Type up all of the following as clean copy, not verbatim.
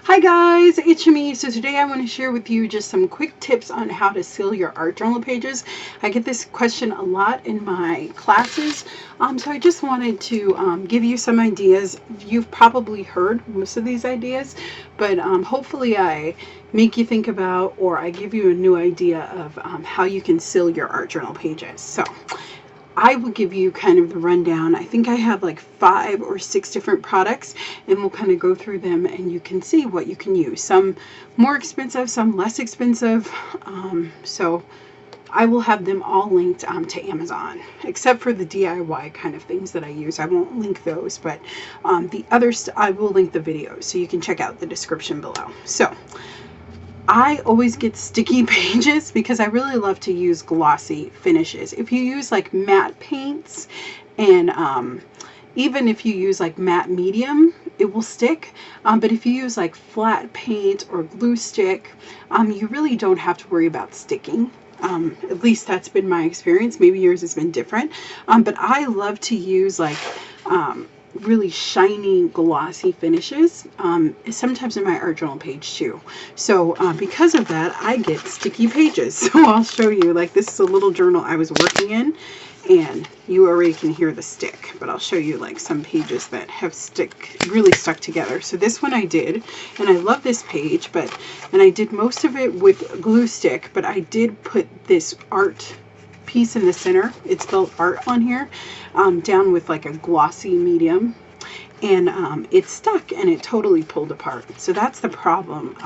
Hi guys, it's me. So today I want to share with you just some quick tips on how to seal your art journal pages. I get this question a lot in my classes, so I just wanted to give you some ideas. You've probably heard most of these ideas, but hopefully I make you think about, or I give you a new idea of how you can seal your art journal pages. So I will give you kind of the rundown. I think I have like 5 or 6 different products, and we'll kind of go through them and you can see what you can use. Some more expensive, some less expensive. So I will have them all linked to Amazon, except for the DIY kind of things that I use. I won't link those, but the others I will link the videos so you can check out the description below. So I always get sticky pages because I really love to use glossy finishes. If you use like matte paints and even if you use like matte medium, it will stick. But if you use like flat paint or glue stick, you really don't have to worry about sticking. At least that's been my experience. Maybe yours has been different. But I love to use like really shiny glossy finishes, sometimes in my art journal page too. So because of that, I get sticky pages. So I'll show you, like this is a little journal I was working in, and you already can hear the stick, but I'll show you like some pages that have really stuck together. So this one I did, and I love this page, and I did most of it with glue stick, but I did put this art piece in the center. It's spelled art on here, down with like a glossy medium, and it stuck and it totally pulled apart. So that's the problem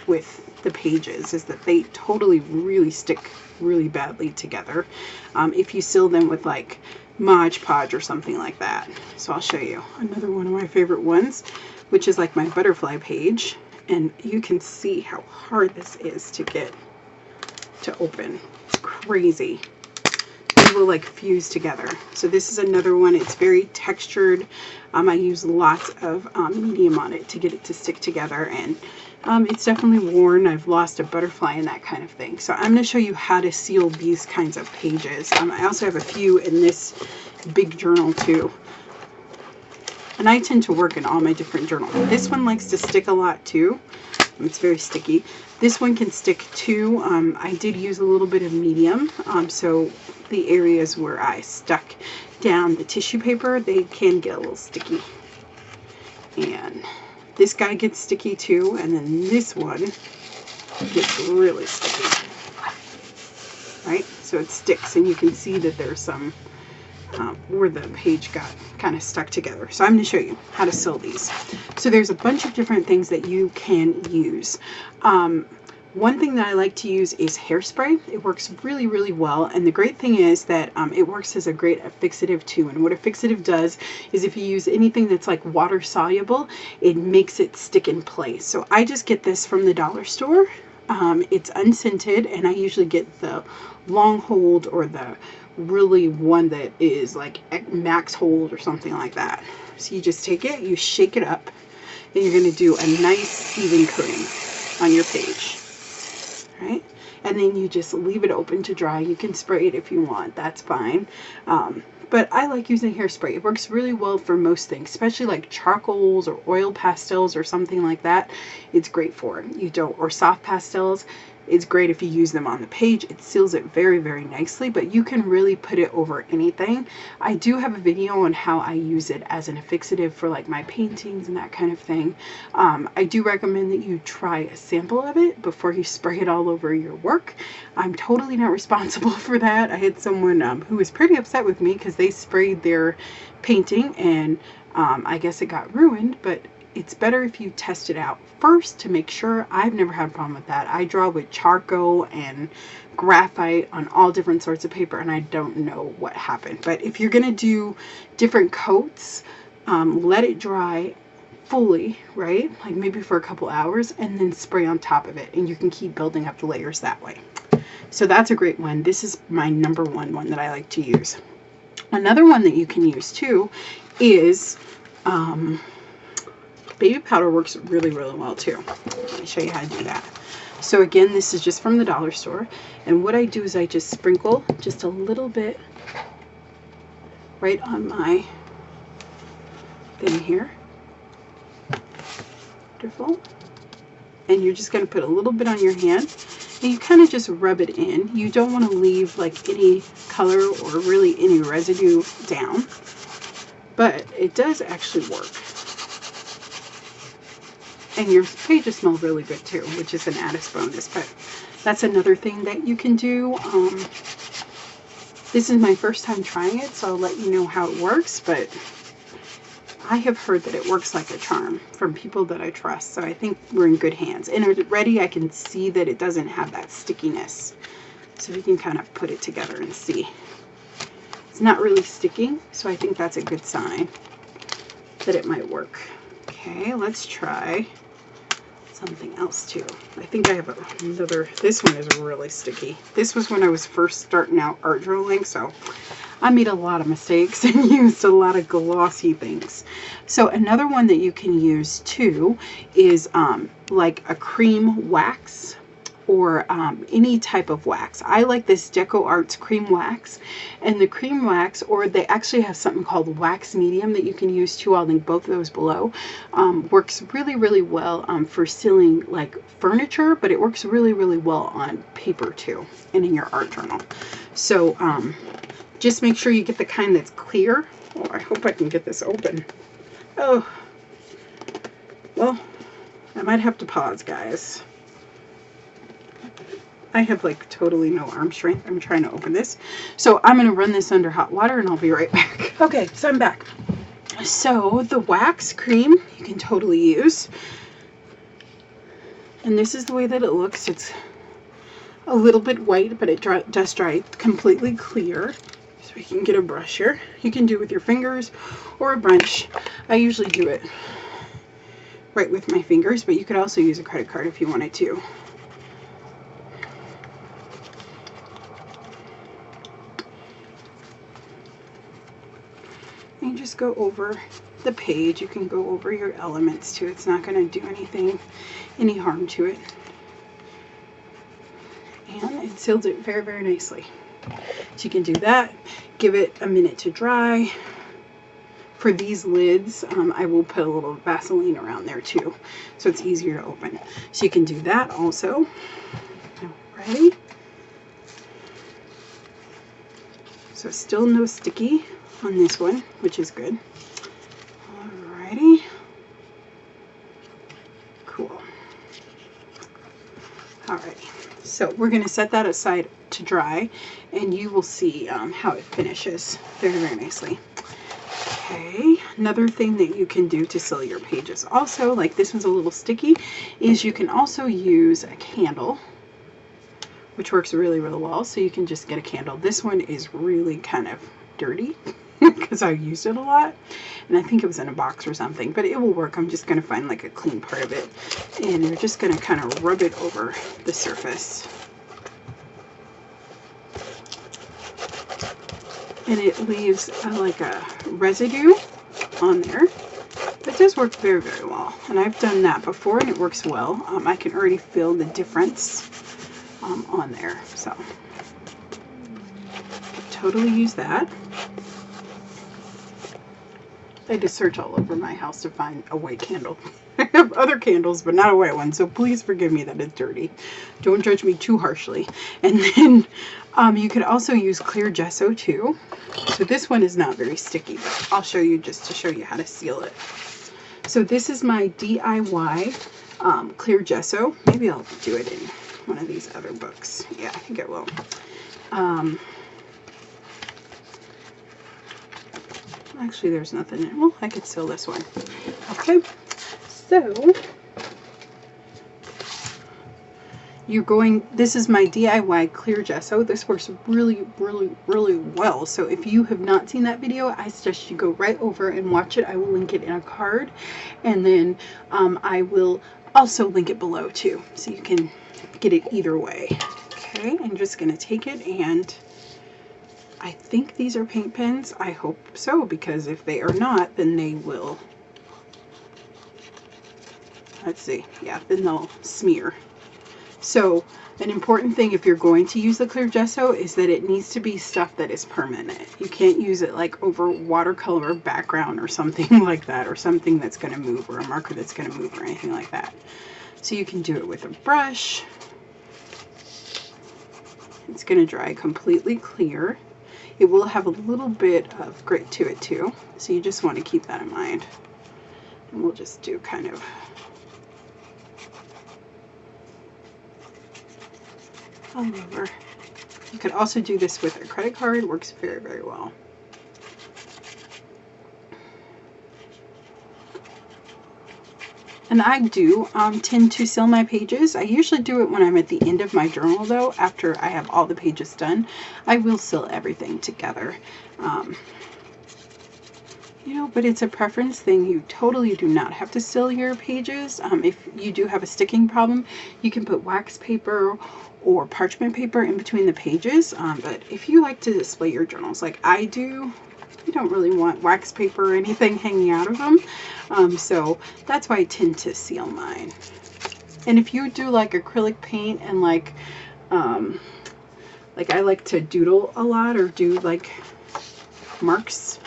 with the pages, is that they totally really stick really badly together if you seal them with like Mod Podge or something like that. So I'll show you another one of my favorite ones, which is like my butterfly page, and you can see how hard this is to get to open. It's crazy. Will like fuse together. So this is another one. It's very textured. I use lots of medium on it to get it to stick together, and it's definitely worn. I've lost a butterfly and that kind of thing. So I'm going to show you how to seal these kinds of pages. I also have a few in this big journal too, and I tend to work in all my different journals. This one likes to stick a lot too. It's very sticky. This one can stick too. I did use a little bit of medium, so the areas where I stuck down the tissue paper, they can get a little sticky. And this guy gets sticky too, and then this one gets really sticky. Right? So it sticks, and you can see that there's some where the page got kind of stuck together. So I'm going to show you how to seal these. So there's a bunch of different things that you can use. One thing that I like to use is Hairspray. It works really, really well. And the great thing is that it works as a great fixative too. And what a fixative does is if you use anything that's like water soluble, it makes it stick in place. So I just get this from the dollar store. It's unscented, and I usually get the long hold or the really one that is like max hold or something like that. So you just take it, you shake it up, and you're going to do a nice even coating on your page. Right? And then you just leave it open to dry. You can spray it if you want, that's fine. But I like using Hairspray. It works really well for most things, especially like charcoals or oil pastels or something like that. It's great for it. Or soft pastels. It's great if you use them on the page. It seals it very, very nicely, but you can really put it over anything. I do have a video on how I use it as an fixative for like my paintings and that kind of thing. I do recommend that you try a sample of it before you spray it all over your work. I'm totally not responsible for that. I had someone who was pretty upset with me because they sprayed their painting and I guess it got ruined, but it's better if you test it out first to make sure. I've never had a problem with that. I draw with charcoal and graphite on all different sorts of paper, and I don't know what happened. But if you're going to do different coats, let it dry fully, right? Like maybe for a couple hours, and then spray on top of it, and you can keep building up the layers that way. So that's a great one. This is my number one that I like to use. Another one that you can use too is baby powder. Works really, really well too. Let me show you how to do that. So again, this is just from the dollar store, and what I do is I just sprinkle just a little bit right on my thing here. Wonderful. and you're just going to put a little bit on your hand, and you kind of just rub it in. You don't want to leave like any color or really any residue down, but it does actually work. And your pages smell really good too, which is an added bonus, but that's another thing that you can do. This is my first time trying it, so I'll let you know how it works, but I have heard that it works like a charm from people that I trust, so I think we're in good hands. And already I can see that it doesn't have that stickiness, so you can kind of put it together and see. It's not really sticking, so I think that's a good sign that it might work. Okay, let's try something else too. I think I have another. This one is really sticky. This was when I was first starting out art journaling, so I made a lot of mistakes and used a lot of glossy things. So another one that you can use too is like a cream wax, or any type of wax. I like this Deco Arts cream wax, and the cream wax, or they actually have something called wax medium that you can use too. I'll link both of those below. Works really well for sealing like furniture, but it works really well on paper too, and in your art journal. So just make sure you get the kind that's clear. Oh, I hope I can get this open. Oh, well, I might have to pause, guys. I have like totally no arm strength. I'm trying to open this. So I'm going to run this under hot water and I'll be right back. Okay, so I'm back. So the wax cream you can totally use. And this is the way that it looks. It's a little bit white, but it does dry completely clear. So we can get a brush here. You can do it with your fingers or a brush. I usually do it right with my fingers, but you could also use a credit card if you wanted to. And just go over the page. You can go over your elements too. It's not going to do any harm to it. And it seals it very nicely. So you can do that. Give it a minute to dry. For these lids, I will put a little Vaseline around there too, so it's easier to open. So you can do that also. Alrighty. So still no sticky on this one, which is good. Alrighty. Cool. Alrighty. So we're going to set that aside to dry, and you will see how it finishes very nicely. Okay, another thing that you can do to seal your pages also, like this one's a little sticky, is you can also use a candle, which works really well. So you can just get a candle. This one is really kind of dirty because I used it a lot, and I think it was in a box or something, but it will work. I'm just going to find like a clean part of it, and you're just going to kind of rub it over the surface. And it leaves like a residue on there. It does work very well, and I've done that before and it works well. I can already feel the difference on there, so totally use that. I had to search all over my house to find a white candle. I have other candles, but not a white one, so please forgive me that it's dirty. Don't judge me too harshly. And then you could also use Clear Gesso too. So this one is not very sticky, but I'll show you just to show you how to seal it. So this is my DIY Clear Gesso. Maybe I'll do it in one of these other books. Yeah, I think I will. Actually, there's nothing in it. Well, I could seal this one. Okay, so this is my DIY Clear Gesso. This works really well. So if you have not seen that video, I suggest you go right over and watch it. I will link it in a card, and then I will also link it below too, so you can get it either way. Okay, I'm just going to take it, and I think these are paint pens. I hope so, because if they are not, then they will, let's see, yeah, then they'll smear. So an important thing if you're going to use the Clear Gesso is that it needs to be stuff that is permanent. You can't use it like over watercolor background or something like that, or something that's going to move, or a marker that's going to move, or anything like that. So you can do it with a brush. It's going to dry completely clear. It will have a little bit of grit to it too, so you just want to keep that in mind. And we'll just do kind of all over. You could also do this with a credit card. It works very, very well. And I do tend to seal my pages. I usually do it when I'm at the end of my journal though. After I have all the pages done, I will seal everything together. You know, but it's a preference thing. You totally do not have to seal your pages. If you do have a sticking problem, you can put wax paper or parchment paper in between the pages. But if you like to display your journals like I do, you don't really want wax paper or anything hanging out of them. So that's why I tend to seal mine. And if you do like acrylic paint and like I like to doodle a lot or do like marks.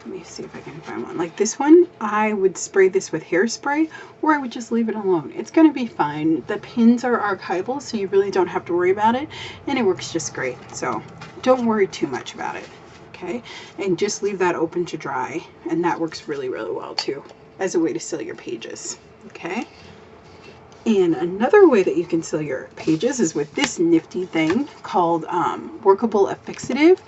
Let me see if I can find one. Like this one, I would spray this with hairspray, or I would just leave it alone. It's going to be fine. The pins are archival, so you really don't have to worry about it, and it works just great. So don't worry too much about it. Okay, and just leave that open to dry, and that works really, really well too as a way to seal your pages. Okay, and another way that you can seal your pages is with this nifty thing called Workable fixative,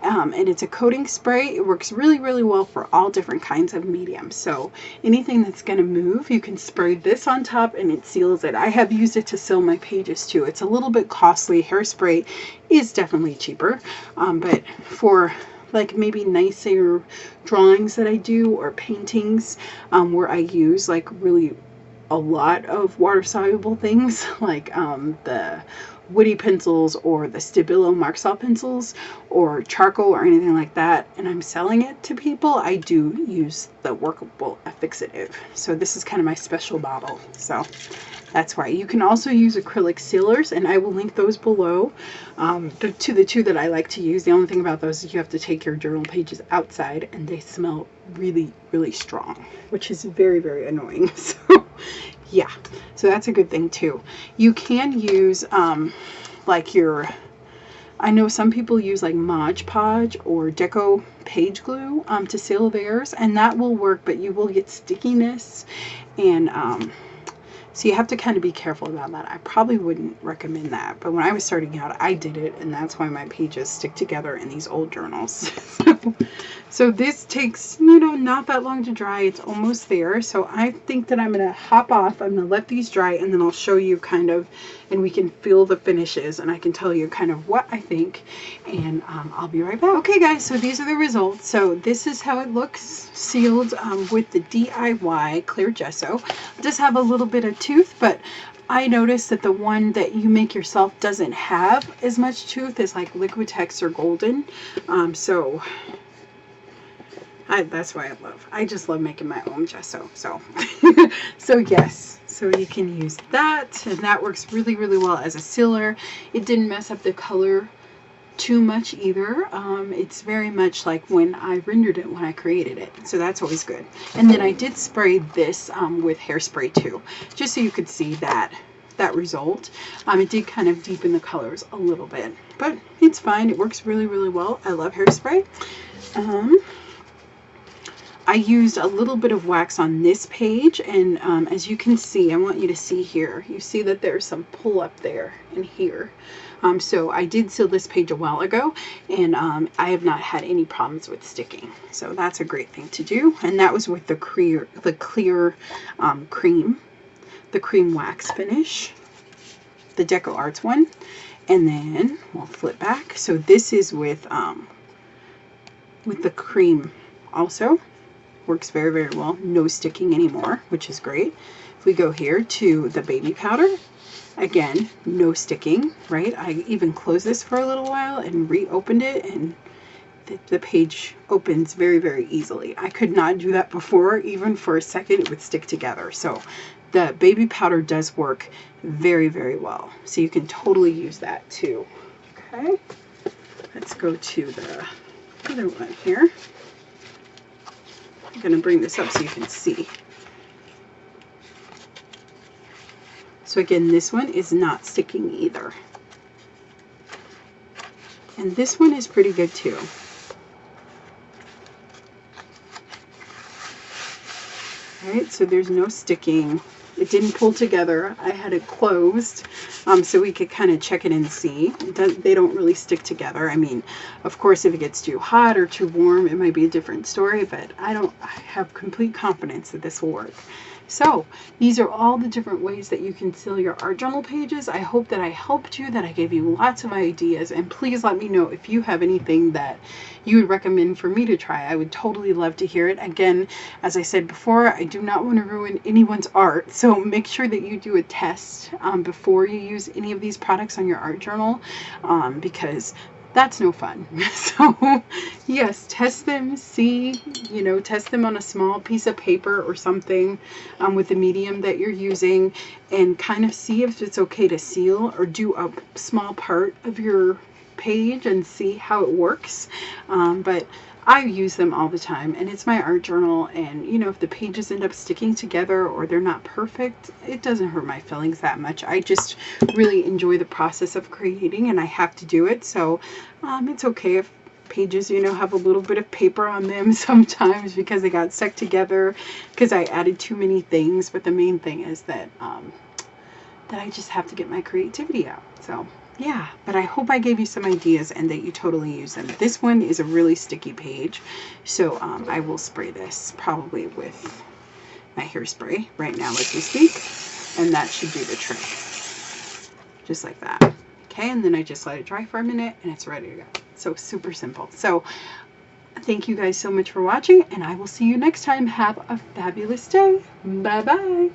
and it's a coating spray. It works really, really well for all different kinds of mediums. So anything that's going to move, you can spray this on top and it seals it. I have used it to seal my pages too. It's a little bit costly. Hairspray is definitely cheaper, but for like maybe nicer drawings that I do or paintings where I use like really a lot of water soluble things like the woody pencils or the Stabilo Marksaw pencils or charcoal or anything like that, and I'm selling it to people, I do use the Workable fixative. So this is kind of my special bottle. So that's why. You can also use acrylic sealers, and I will link those below the two that I like to use. The only thing about those is you have to take your journal pages outside, and they smell really, really strong, which is very, very annoying. So yeah, so that's a good thing too. You can use like your, I know some people use like Mod Podge or Deco page glue to seal theirs, and that will work, but you will get stickiness, and so you have to kind of be careful about that. I probably wouldn't recommend that, but when I was starting out, I did it, and that's why my pages stick together in these old journals. So this takes, you know, not that long to dry. It's almost there. So I think that I'm going to hop off. I'm going to let these dry, and then I'll show you kind of, and we can feel the finishes, and I can tell you kind of what I think, and I'll be right back. Okay guys, so these are the results. So this is how it looks sealed with the DIY Clear Gesso. It does have a little bit of tooth, but I noticed that the one that you make yourself doesn't have as much tooth as like Liquitex or Golden. So that's why I just love making my own gesso. So so yes, so you can use that, and that works really, really well as a sealer. It didn't mess up the color too much either. It's very much like when I rendered it, when I created it, so that's always good. And then I did spray this with hairspray too, just so you could see that result. It did kind of deepen the colors a little bit, but it's fine. It works really, really well. I love hairspray. I used a little bit of wax on this page, and as you can see, I want you to see here, you see that there's some pull up there and here. So I did seal this page a while ago, and I have not had any problems with sticking. So that's a great thing to do. And that was with the clear cream, the cream wax finish, the Deco Arts one. And then we'll flip back. So this is with the cream also. Works very, very well. No sticking anymore, which is great. If we go here to the baby powder, again, no sticking, right? I even closed this for a little while and reopened it, and the page opens very, very easily. I could not do that before. Even for a second, it would stick together. So the baby powder does work very, very well. So you can totally use that too. Okay, let's go to the other one here. I'm going to bring this up so you can see. So again, this one is not sticking either. And this one is pretty good too. Alright, so there's no sticking. It didn't pull together. I had it closed so we could kind of check it and see. They don't really stick together. I mean, of course, if it gets too hot or too warm, it might be a different story, but I have complete confidence that this will work. So these are all the different ways that you can seal your art journal pages. I hope that I helped you, that I gave you lots of ideas, and please let me know if you have anything that you would recommend for me to try. I would totally love to hear it. Again, as I said before, I do not want to ruin anyone's art, so make sure that you do a test before you use any of these products on your art journal, because that's no fun. So yes, test them, see, test them on a small piece of paper or something with the medium that you're using, and kind of see if it's okay to seal or do a small part of your page and see how it works. But I use them all the time, and it's my art journal, and if the pages end up sticking together or they're not perfect, it doesn't hurt my feelings that much. I just really enjoy the process of creating, and I have to do it, so it's okay if pages have a little bit of paper on them sometimes because they got stuck together because I added too many things. But the main thing is that that I just have to get my creativity out. So yeah, but I hope I gave you some ideas and that you totally use them. This one is a really sticky page, so I will spray this probably with my hairspray right now as we speak, and that should do the trick. Just like that. Okay, and then I just let it dry for a minute and it's ready to go. So super simple. So thank you guys so much for watching, and I will see you next time. Have a fabulous day. Bye bye.